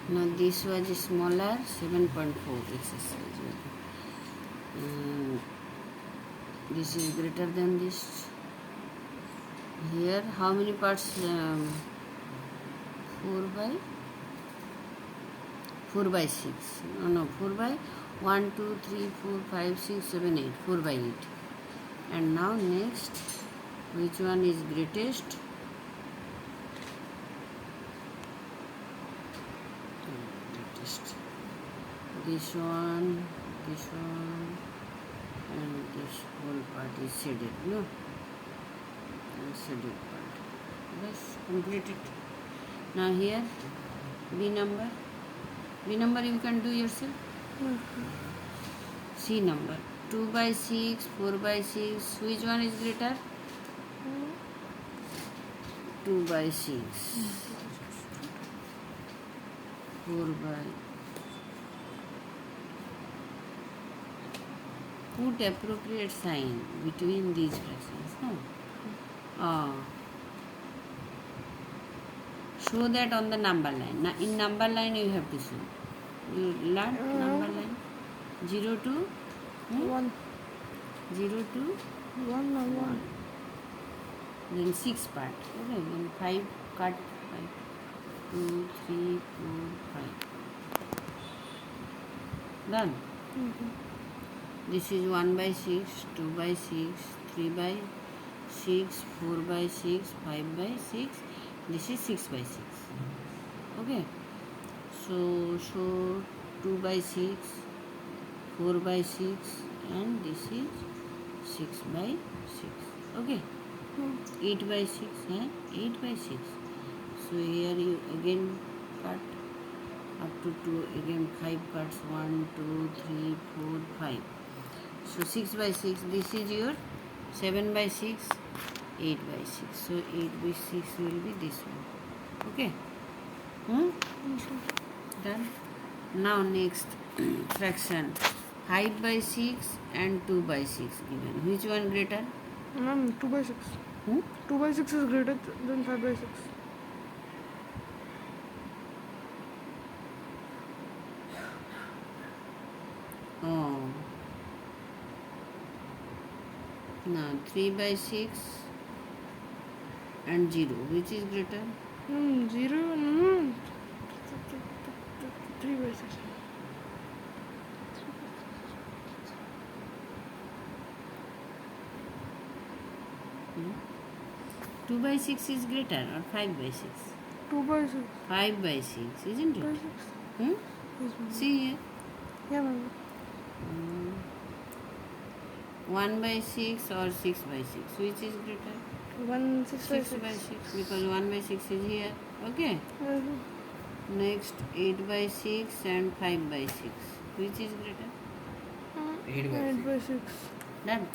Now this was smaller, 7.4 exercise. This is greater than this. Here, how many parts? 4 by 6. No, 4 by 1, 2, 3, 4, 5, 6, 7, 8. 4 by 8. And now next, which one is greatest? This one, and this whole part is shaded, no? And shaded part. Yes, completed. Now here, B number. B number you can do yourself. C number. 2 by 6, 4 by 6. Which one is greater? 2 by 6. 4 by. Put appropriate sign between these fractions. No? Show that on the number line. Now in number line you have to show. You learn number line. 0 to 1. 0 to 1. Then 6 part. Okay. Then 5 cut 5. 2, 3, 4, 5. Done. This is 1 by 6, 2 by 6, 3 by 6, 4 by 6, 5 by 6. This is 6 by 6. Okay. So 2 by 6, 4 by 6, and this is 6 by 6. Okay. 8 by 6, 8 by 6. So here you again cut up to 2, again 5 cuts, 1, 2, 3, 4, 5. So 6 by 6, this is your 7 by 6, 8 by 6. So 8 by 6 will be this one. Okay? Done. Now next fraction. 5 by 6 and 2 by 6 given. Which one greater? 2 by 6. 2 by 6 is greater than 5 by 6. Oh. Now 3 by 6 and 0. Which is greater? 0. No. 3 by 6. 2 by 6 is greater or 5 by 6? 2 by 6. 5 by 6, isn't it? 5 by 6. Hmm? Yes, See here. yeah, ma'am. 1 by 6 or 6 by 6? Which is greater? 6 by 6 because 1 by 6 is here. Okay. Next 8 by 6 and 5 by 6. Which is greater? 8 by 6. Done.